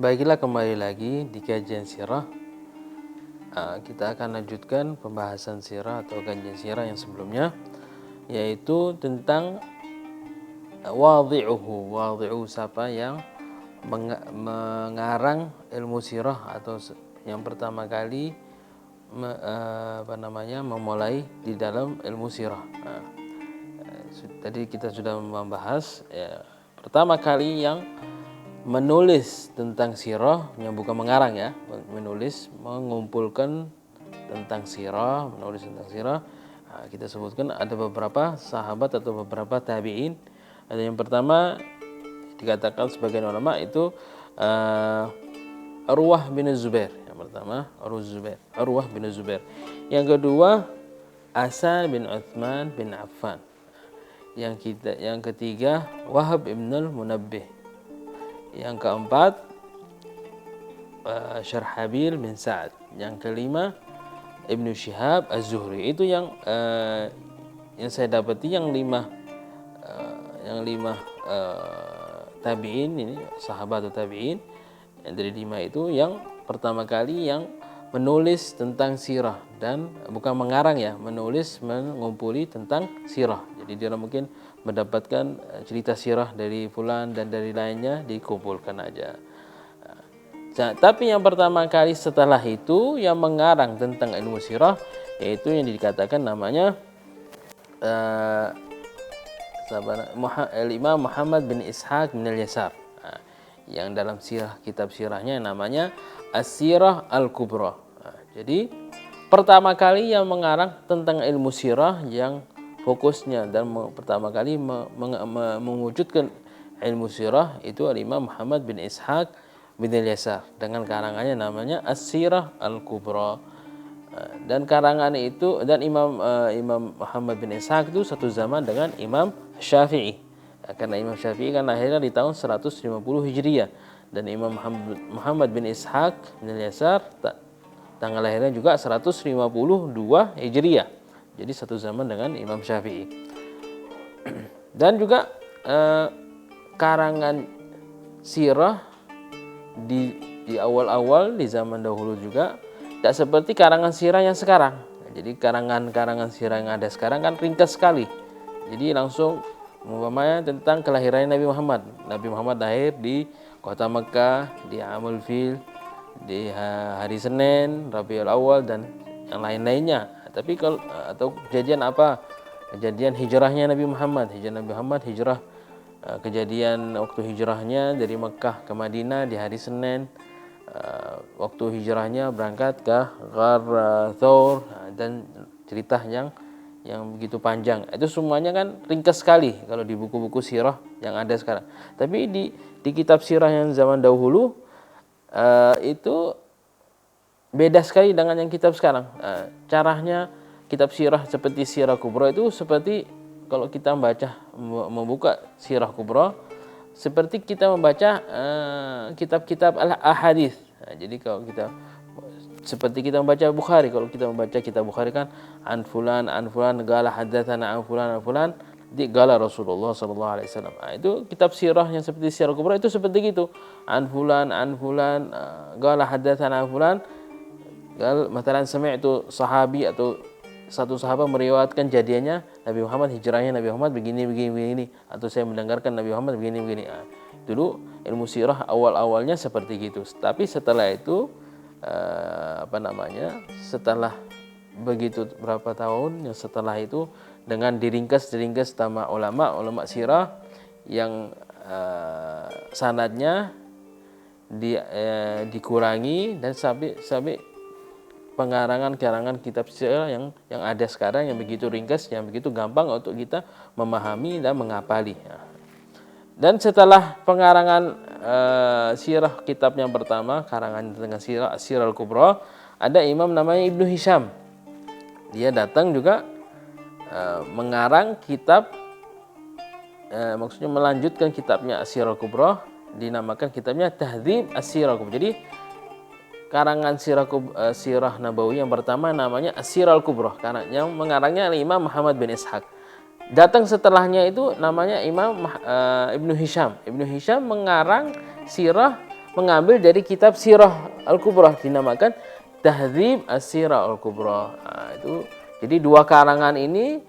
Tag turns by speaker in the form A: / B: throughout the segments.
A: Baiklah, kembali lagi di kajian sirah. Kita akan lanjutkan pembahasan sirah atau kajian sirah yang sebelumnya, yaitu tentang wadhi'uhu siapa yang mengarang ilmu sirah atau yang pertama kali memulai di dalam ilmu sirah. Tadi kita sudah membahas pertama kali yang menulis tentang sirah, yang bukan mengarang ya, mengumpulkan tentang sirah, menulis tentang sirah. Kita sebutkan ada beberapa sahabat atau beberapa tabi'in. Ada yang pertama dikatakan sebagian ulama itu Urwah bin Zubair. Yang pertama Urwah bin Zubair. Yang kedua Hasan bin Uthman bin Affan. Yang ketiga Wahab ibn al-Munabbih. Yang keempat Syarhabil bin Sa'ad. Yang kelima Ibnu Syihab Az-Zuhri. Itu yang saya dapati yang lima tabi'in ini, sahabat atau tabi'in. Yang dari lima itu yang pertama kali yang menulis tentang sirah, dan bukan mengarang ya, mengumpuli tentang sirah. Jadi dia mungkin mendapatkan cerita sirah dari fulan dan dari lainnya, dikumpulkan aja. Tapi yang pertama kali setelah itu yang mengarang tentang ilmu sirah, yaitu yang dikatakan namanya Imam Muhammad bin Ishaq bin al-Yasar, yang dalam kitab sirahnya namanya As-Sirah Al-Kubra. Jadi pertama kali yang mengarang tentang ilmu sirah yang fokusnya dan pertama kali mewujudkan ilmu sirah itu Imam Muhammad bin Ishaq bin al-Yasar dengan karangannya namanya As-Sirah Al-Kubra. Dan karangan itu, dan Imam Muhammad bin Ishaq itu satu zaman dengan Imam Syafi'i. Karena Imam Syafi'i kan lahirnya di tahun 150 Hijriah, dan Imam Muhammad bin Ishaq bin al-Yasar tanggal lahirnya juga 152 Hijriah. Jadi satu zaman dengan Imam Syafi'i. Dan juga karangan sirah di awal-awal di zaman dahulu juga tidak seperti karangan sirah yang sekarang. Jadi karangan sirah yang ada sekarang kan ringkas sekali. Jadi langsung umpamanya tentang kelahiran Nabi Muhammad. Nabi Muhammad lahir di kota Mekah di Amul Fil, di hari Senin, Rabiul Awal dan yang lain-lainnya. Tapi kalau atau kejadian apa? Kejadian hijrahnya Nabi Muhammad. Hijrah kejadian waktu hijrahnya dari Mekah ke Madinah di hari Senin. Waktu hijrahnya berangkat ke Ghar Thawr, dan cerita yang begitu panjang. Itu semuanya kan ringkas sekali kalau di buku-buku sirah yang ada sekarang. Tapi di kitab sirah yang zaman dahulu itu beda sekali dengan yang kitab sekarang. Caranya kitab sirah seperti Sirah Kubra itu seperti kalau kita membuka Sirah Kubra seperti kita membaca kitab-kitab al-ahadits. Jadi kalau kita seperti kita membaca Bukhari, kalau kita membaca kitab Bukhari kan an fulan qala haddatsana an fulan di qala Rasulullah sallallahu alaihi wasallam. Itu kitab sirah yang seperti Sirah Kubra itu seperti gitu. An fulan qala haddatsana an fulan qal matalan sami'tu sahabi atau satu sahabat meriwayatkan jadiannya Nabi Muhammad, hijrahnya Nabi Muhammad begini, atau saya mendengarkan Nabi Muhammad begini. Dulu ilmu sirah awal-awalnya seperti gitu. Tapi setelah itu setelah begitu berapa tahun yang setelah itu, dengan diringkas sama ulama sirah yang sanadnya dikurangi, dan sampai pengarangan kitab sirah yang ada sekarang yang begitu ringkas, yang begitu gampang untuk kita memahami dan menghafali. Dan setelah pengarangan sirah kitab yang pertama, karangan tentang sirah Al-Kubra, ada imam namanya Ibnu Hisham. Dia datang juga mengarang kitab, maksudnya melanjutkan kitabnya As-Sirah Al-Kubra, dinamakan kitabnya Tahdzib As-Sirah Al-Kubra. Jadi karangan sirah Nabawi yang pertama namanya As-Sirah Al-Kubra, karena yang mengarangnya Imam Muhammad bin Ishaq. Datang setelahnya itu namanya Imam Ibnu Hisham. Ibnu Hisham mengarang sirah mengambil dari kitab Sirah Al-Kubra, dinamakan Tahdzib As-Sirah Al-Kubra. Nah, itu jadi dua karangan ini,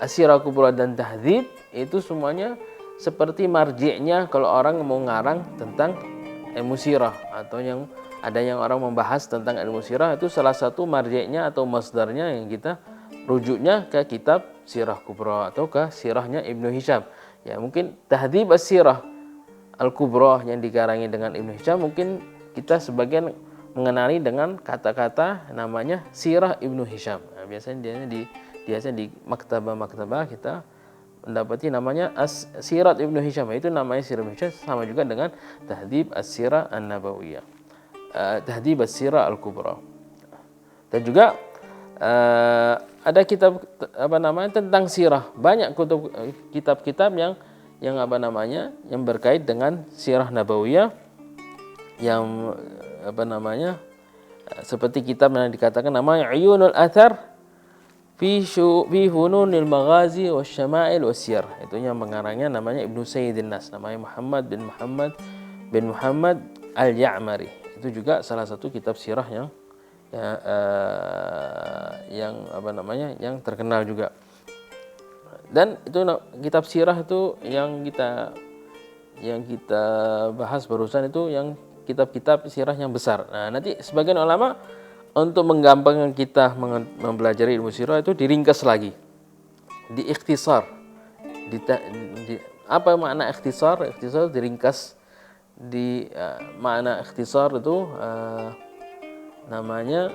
A: As-Sirah Al-Kubra dan Tahdzib, itu semuanya seperti marji'nya kalau orang mau ngarang tentang ilmu sirah, atau yang ada yang orang membahas tentang ilmu sirah, itu salah satu marji'nya atau masdarnya yang kita rujuknya ke kitab Sirah Kubra atau ke sirahnya Ibnu Hisham. Ya, mungkin Tahdzib As-Sirah Al-Kubra yang dikarangi dengan Ibnu Hisham, mungkin kita sebagian mengenali dengan kata-kata namanya Sirah Ibnu Hisham. Nah, biasanya di maktabah kita mendapati namanya Sirat Ibnu Hisham. Itu namanya Sirah Ibnu Hisham, sama juga dengan Tahdzib As-Sirah An-Nabawiyah, Tahdzib As-Sirah Al-Kubra. Dan juga ada kitab tentang sirah. Banyak kitab-kitab yang yang berkait dengan sirah nabawiyah, yang seperti kitab yang dikatakan namanya Uyunul Athar fi Fununil Maghazi Wasyama'il Wasyir. Itu yang mengarangnya namanya Ibnu Sayyidin Nas, namanya Muhammad bin Muhammad Al-Ya'mari. Itu juga salah satu kitab sirah yang terkenal juga. Dan itu kitab sirah itu yang kita bahas barusan, itu yang kitab-kitab sirah yang besar. Nah, nanti sebagian ulama untuk menggampangkan kita mempelajari ilmu sirah itu diringkas lagi, diikhtisar. Apa makna ikhtisar? Ikhtisar diringkas di makna ikhtisar itu namanya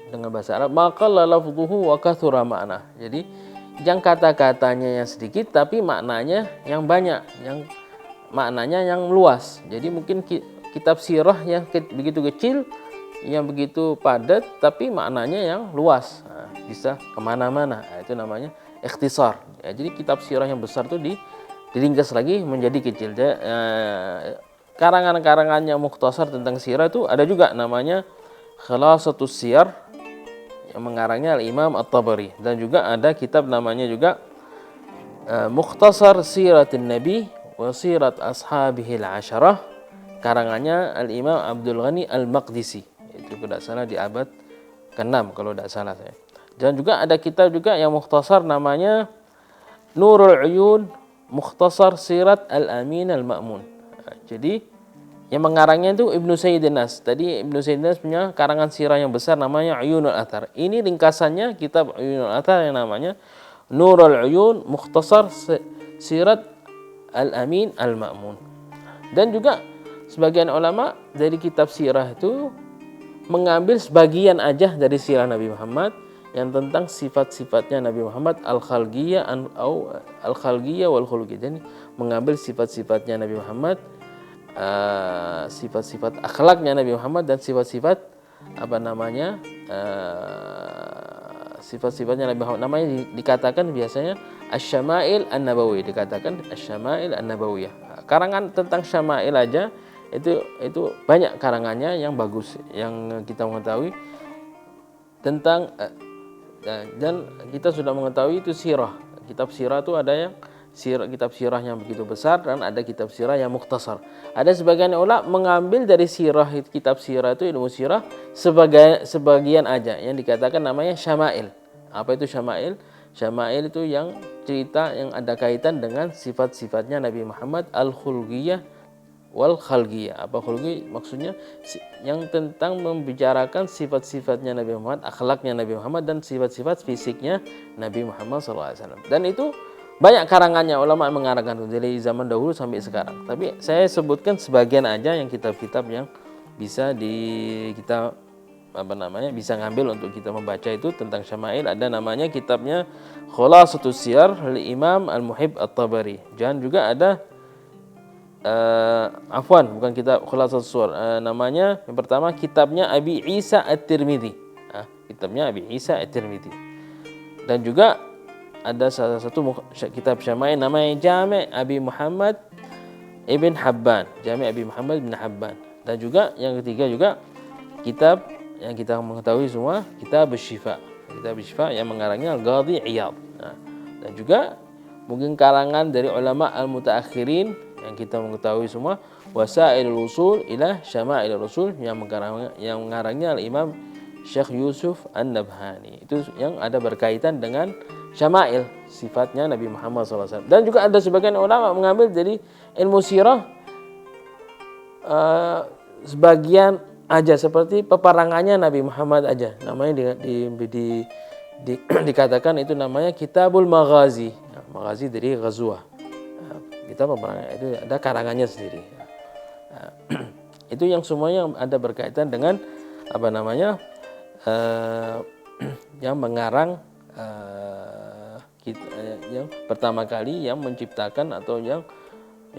A: dengan bahasa Arab maqalla lafdhuhu wa kathura makna. Jadi yang kata-katanya yang sedikit tapi maknanya yang banyak, yang maknanya yang luas. Jadi mungkin kitab sirah yang begitu kecil, yang begitu padat, tapi maknanya yang luas, bisa kemana-mana. Itu namanya ikhtisar. Ya, jadi kitab sirah yang besar itu diringkas lagi menjadi kecil. Karangan-karangan yang mukhtasar tentang sirah itu ada juga, namanya Khulasatus Siyar, yang mengarangnya Al-Imam At-Tabari. Dan juga ada kitab namanya juga Mukhtasar Siratin Nabi wa Sirat Ashabihil Asyarah, karangannya Al-Imam Abdul Ghani Al-Maqdisi. Itu tidak salah di abad ke-6 kalau tidak salah saya. Dan juga ada kitab juga yang mukhtasar namanya Nurul Uyun Mukhtasar Sirat Al-Amin Al-Ma'mun. Jadi yang mengarangnya itu Ibnu Sayyidin Nas. Tadi Ibnu Sayyidin Nas punya karangan sirah yang besar namanya Uyunul Athar. Ini ringkasannya kitab Uyunul Athar yang namanya Nurul Uyun Mukhtasar Sirat Al-Amin Al-Ma'mun. Dan juga sebagian ulama dari kitab sirah itu mengambil sebagian aja dari sirah Nabi Muhammad yang tentang sifat-sifatnya Nabi Muhammad al-khalqiyah wal khuluqiyah. Jadi mengambil sifat-sifatnya Nabi Muhammad, sifat-sifat akhlaknya Nabi Muhammad, dan sifat-sifat sifat-sifatnya Nabi Muhammad. Namanya dikatakan biasanya Asy-Syama'il An-Nabawiyah, dikatakan Asy-Syama'il An-Nabawiyah. Karangan tentang syama'il aja itu banyak karangannya yang bagus, yang kita mengetahui tentang dan kita sudah mengetahui itu sirah. Kitab sirah itu ada yang kitab sirah yang begitu besar, dan ada kitab sirah yang mukhtasar. Ada sebagian ulama mengambil dari sirah, kitab sirah itu ilmu sirah sebagian aja yang dikatakan namanya syama'il. Apa itu syama'il? Syama'il itu yang cerita yang ada kaitan dengan sifat-sifatnya Nabi Muhammad al-khulqiyah wal khalqiyah. Apa khulqiyah? Maksudnya yang tentang membicarakan sifat-sifatnya Nabi Muhammad, akhlaknya Nabi Muhammad, dan sifat-sifat fisiknya Nabi Muhammad SAW. Dan itu banyak karangannya, ulama mengarangkan dari zaman dahulu sampai sekarang. Tapi saya sebutkan sebagian aja yang kitab-kitab yang bisa kita bisa ngambil untuk kita membaca itu tentang syama'il. Ada namanya kitabnya Khulasatus Siyar Imam Al-Muhib At-Tabari. Dan juga ada bukan kitab Khulasatus Siyar, namanya yang pertama kitabnya Abi Isa At-Tirmidzi. Kitabnya Abi Isa At-Tirmidzi. Dan juga ada salah satu kitab syama'il namanya Jami' Abi Muhammad Ibn Habban, Jami' Abi Muhammad Ibn Habban. Dan juga yang ketiga juga kitab yang kita mengetahui semua, kitab Asy-Syifa. Kitab Asy-Syifa yang mengarangnya Al-Qadhi Iyad. Dan juga mungkin karangan dari ulama al-mutaakhirin yang kita mengetahui semua, Wasailul Usul ila Syama'il Rasul yang mengarangnya Al-Imam Syekh Yusuf An-Nabhani. Itu yang ada berkaitan dengan Syama'il, sifatnya Nabi Muhammad SAW. Dan juga ada sebagian ulama mengambil dari ilmu sirah sebagian aja, seperti peperangannya Nabi Muhammad aja. Namanya dikatakan itu namanya Kitabul Maghazi. Maghazi dari ghazwah. Kitab peperangan itu ada karangannya sendiri. Itu yang semuanya ada berkaitan dengan apa namanya yang mengarang yang pertama kali yang menciptakan atau yang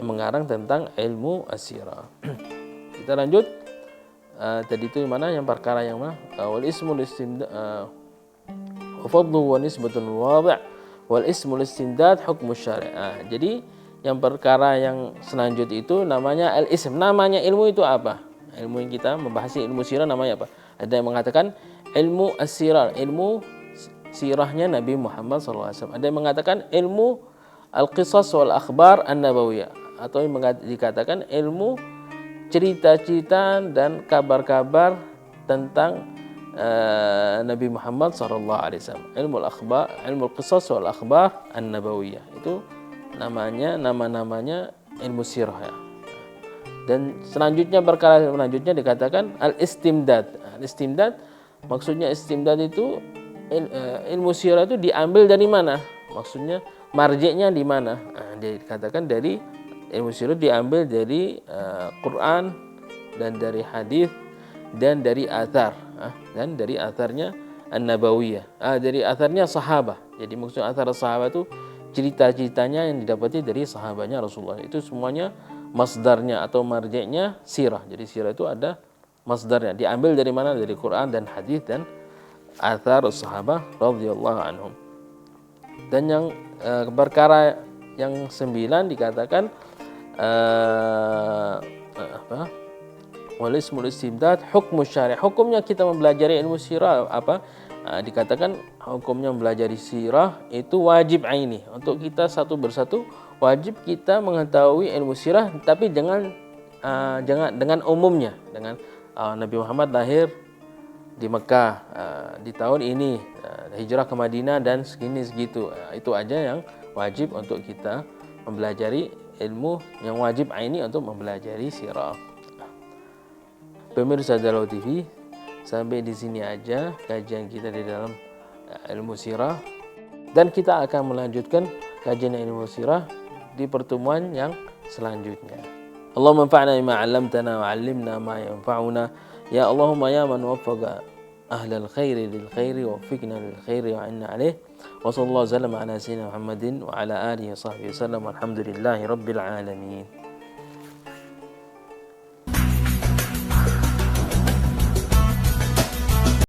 A: mengarang tentang ilmu asirah. Kita lanjut. Tadi itu mana yang perkara yang mana? Wal ismul istimdad wa fadlu wa nisbatun wadi' wal ismul istimdad hukmu syari'. Jadi yang perkara yang selanjutnya itu namanya al-ism. Namanya ilmu itu apa? Ilmu yang kita membahas ilmu sirah namanya apa? Ada yang mengatakan ilmu as-sirah, ilmu sirahnya Nabi Muhammad SAW. Ada yang mengatakan ilmu al-qisas wal akhbar an-nabawiyah, atau yang dikatakan ilmu cerita-cerita dan kabar-kabar tentang Nabi Muhammad SAW. Ilmu al-akhbar, ilmu al-qisas wal akhbar an-nabawiyah. Itu nama-namanya ilmu sirah ya. Dan selanjutnya perkara selanjutnya dikatakan al-istimdad. Al-istimdad maksudnya istimdad itu ilmu sirah itu diambil dari mana? Maksudnya marjiknya di mana? Dikatakan dari ilmu sirah diambil dari Quran dan dari hadis dan dari athar dan dari atharnya an-nabawiyah. Dari atharnya sahabat. Jadi maksudnya athar sahabat itu cerita-ceritanya yang didapati dari sahabatnya Rasulullah. Itu semuanya masdarnya atau marjiknya sirah. Jadi sirah itu ada masdarnya. Diambil dari mana? Dari Quran dan hadis dan athar sahabat radhiyallahu anhum. Dan yang perkara yang 9 dikatakan wal ismul istimdad hukmu syari'. Hukumnya kita mempelajari ilmu sirah apa? Dikatakan hukumnya mempelajari sirah itu wajib aini. Untuk kita satu persatu wajib kita mengetahui ilmu sirah, tapi jangan dengan umumnya, dengan Nabi Muhammad lahir di Mekah di tahun ini, hijrah ke Madinah dan segini segitu. Itu aja yang wajib untuk kita mempelajari ilmu yang wajib aini untuk mempelajari sirah. Pemirsa Dalau TV, sampai di sini aja kajian kita di dalam ilmu sirah, dan kita akan melanjutkan kajian ilmu sirah di pertemuan yang selanjutnya. Allahumma anfa'na bima 'allamtana wa 'allimna ma yanfa'una. Ya Allahumma ya man waffaqa ahlal khairi lil khairi waffiqna lil khairi wa 'inna 'alaih. Wa sallallahu alaihi wa sallam ala sayyidina Muhammadin wa ala alihi wa sahbihi wasallam. Walhamdulillahi rabbil alamin.